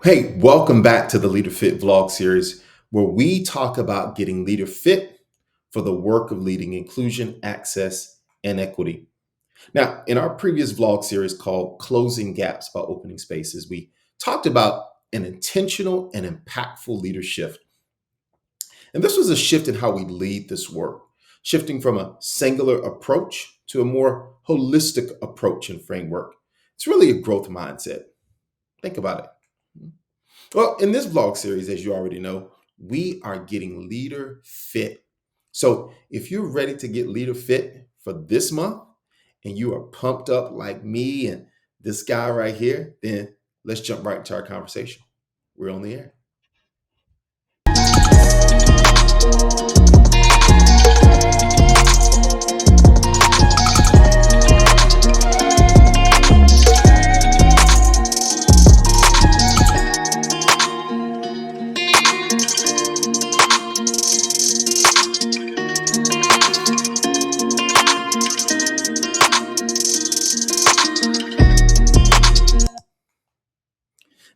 Hey, welcome back to the LeaderFIT vlog series, where we talk about getting leader fit for the work of leading inclusion, access, and equity. Now, in our previous vlog series called Closing Gaps by Opening Spaces, we talked about an intentional and impactful leadership. And this was a shift in how we lead this work, shifting from a singular approach to a more holistic approach and framework. It's really a growth mindset. Think about it. Well, in this vlog series, as you already know, we are getting leader fit. So if you're ready to get leader fit for this month and you are pumped up like me and this guy right here, then let's jump right into our conversation. We're on the air.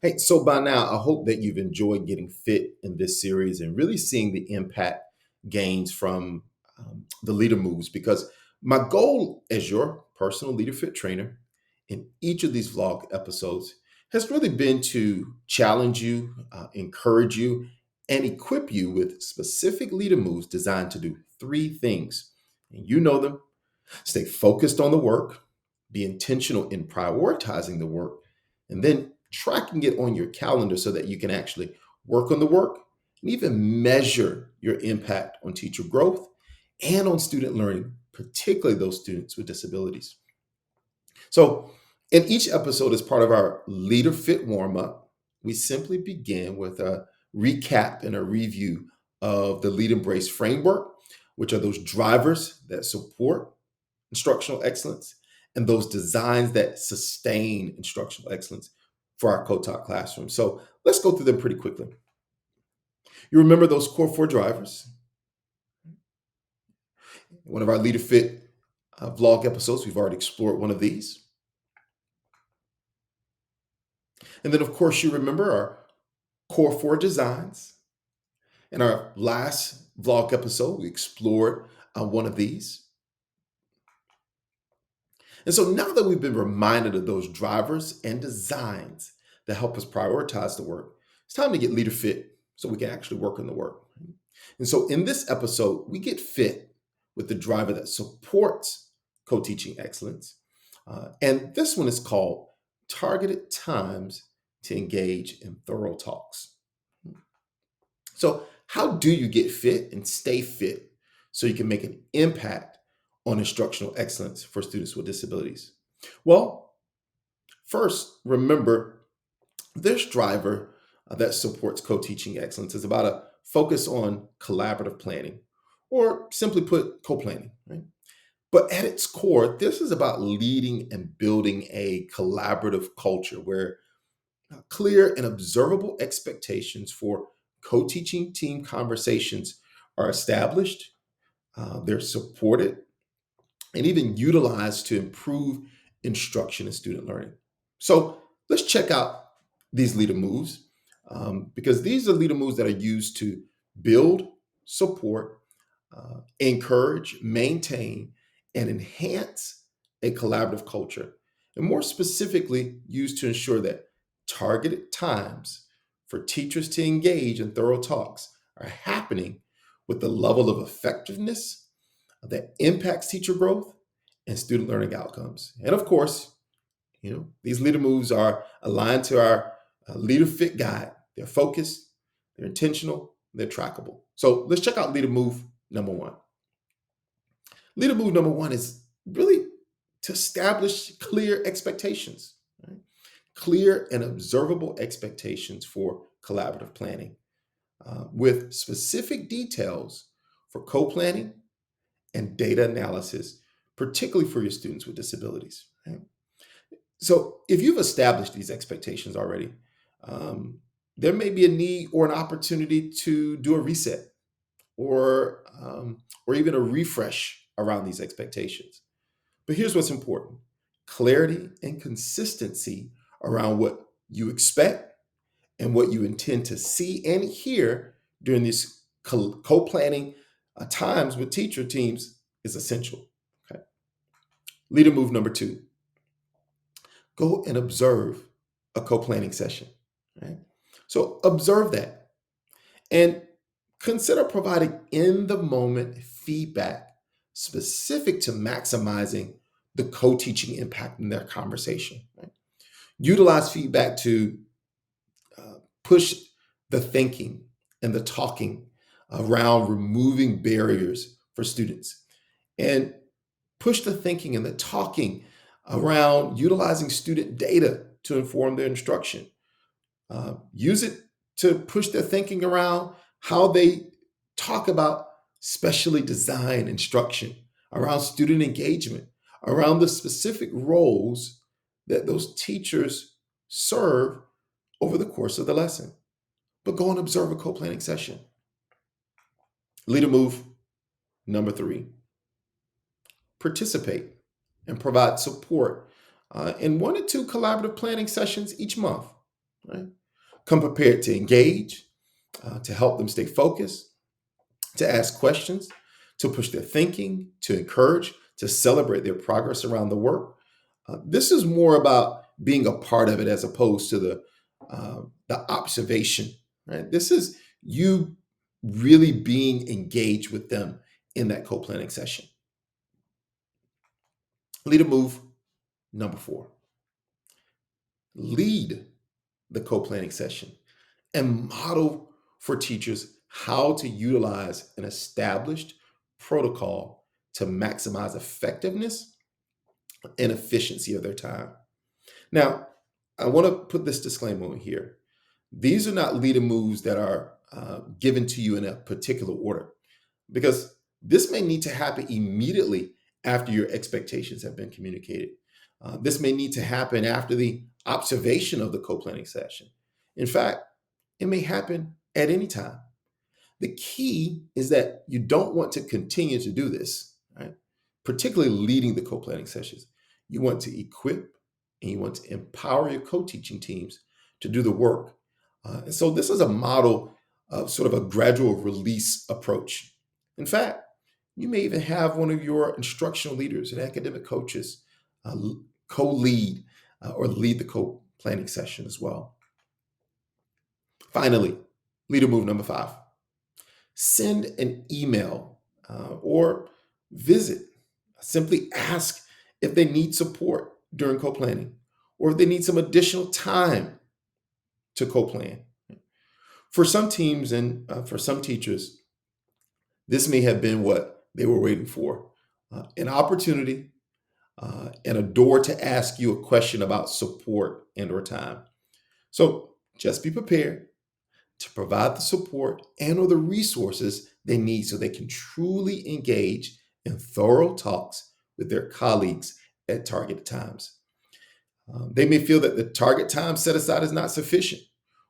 Hey, so by now, I hope that you've enjoyed getting fit in this series and really seeing the impact gains from the leader moves. Because my goal as your personal leader fit trainer in each of these vlog episodes has really been to challenge you, encourage you, and equip you with specific leader moves designed to do three things. And you know them: stay focused on the work, be intentional in prioritizing the work, and then tracking it on your calendar so that you can actually work on the work and even measure your impact on teacher growth and on student learning, particularly those students with disabilities. So, in each episode, as part of our Leader Fit warm up, we simply begin with a recap and a review of the Lead Embrace framework, which are those drivers that support instructional excellence and those designs that sustain instructional excellence for our co-taught classroom. So let's go through them pretty quickly. You remember those core four drivers? One of our Leader Fit vlog episodes, we've already explored one of these. And then, of course, you remember our core four designs. In our last vlog episode, we explored one of these. And so now that we've been reminded of those drivers and designs that help us prioritize the work, it's time to get leader fit so we can actually work on the work. And so in this episode, we get fit with the driver that supports co-teaching excellence. And this one is called targeted times to engage in thorough talks. So how do you get fit and stay fit so you can make an impact on instructional excellence for students with disabilities? Well, first, remember this driver that supports co-teaching excellence is about a focus on collaborative planning, or simply put, co-planning, right? But at its core, this is about leading and building a collaborative culture where clear and observable expectations for co-teaching team conversations are established, they're supported, and even utilized to improve instruction and student learning. So let's check out these leader moves, because these are leader moves that are used to build, support, encourage, maintain, and enhance a collaborative culture, and more specifically, used to ensure that targeted times for teachers to engage in thorough talks are happening with the level of effectiveness that impacts teacher growth and student learning outcomes. And of course, these leader moves are aligned to our leader fit guide. They're focused, they're intentional, they're trackable. So let's check out leader move number one. Leader move number one is really to establish clear expectations, right? Clear and observable expectations for collaborative planning, with specific details for co-planning and data analysis, particularly for your students with disabilities. Right? So if you've established these expectations already, there may be a need or an opportunity to do a reset, or even a refresh around these expectations. But here's what's important: clarity and consistency around what you expect and what you intend to see and hear during these co-planning times with teacher teams is essential. Okay. Leader move number 2, go and observe a co-planning session. Right? So observe that and consider providing in the moment feedback specific to maximizing the co-teaching impact in their conversation. Right? Utilize feedback to push the thinking and the talking around removing barriers for students, and push the thinking and the talking around utilizing student data to inform their instruction. Use it to push their thinking around how they talk about specially designed instruction, around student engagement, around the specific roles that those teachers serve over the course of the lesson. But go and observe a co-planning session. Leader move number 3, participate and provide support in 1 or 2 collaborative planning sessions each month. Right? Come prepared to engage, to help them stay focused, to ask questions, to push their thinking, to encourage, to celebrate their progress around the work. This is more about being a part of it as opposed to the observation. Right? This is you really being engaged with them in that co-planning session. Leader move number 4, lead the co-planning session and model for teachers how to utilize an established protocol to maximize effectiveness and efficiency of their time. Now, I want to put this disclaimer on here. These are not leader moves that are given to you in a particular order, because this may need to happen immediately after your expectations have been communicated. This may need to happen after the observation of the co-planning session. In fact, it may happen at any time. The key is that you don't want to continue to do this, right? Particularly leading the co-planning sessions. You want to equip and you want to empower your co-teaching teams to do the work. And so this is a model of sort of a gradual release approach. In fact, you may even have one of your instructional leaders and academic coaches co-lead or lead the co-planning session as well. Finally, leader move number 5, send an email or visit. Simply ask if they need support during co-planning or if they need some additional time to co-plan. For some teams and for some teachers, this may have been what they were waiting for, an opportunity and a door to ask you a question about support and or time. So just be prepared to provide the support and or the resources they need so they can truly engage in thorough talks with their colleagues at targeted times. They may feel that the target time set aside is not sufficient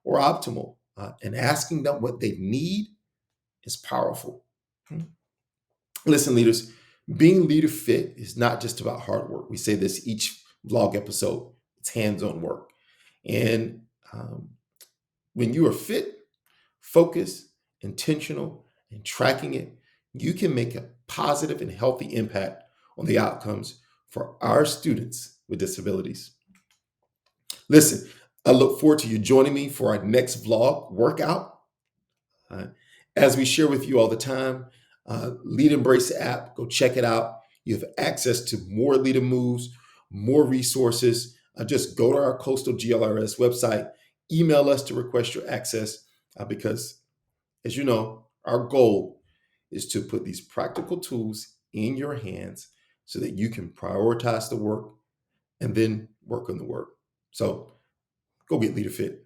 or optimal, and asking them what they need is powerful. Listen, leaders, being leader fit is not just about hard work. We say this each vlog episode. It's hands-on work. And when you are fit, focused, intentional, and tracking it, you can make a positive and healthy impact on the outcomes for our students with disabilities. Listen, I look forward to you joining me for our next vlog workout. As we share with you all the time, Lead Embrace app, go check it out. You have access to more leader moves, more resources. Just go to our Coastal GLRS website, email us to request your access, because as you know, our goal is to put these practical tools in your hands so that you can prioritize the work and then work on the work. So go get LeaderFIT.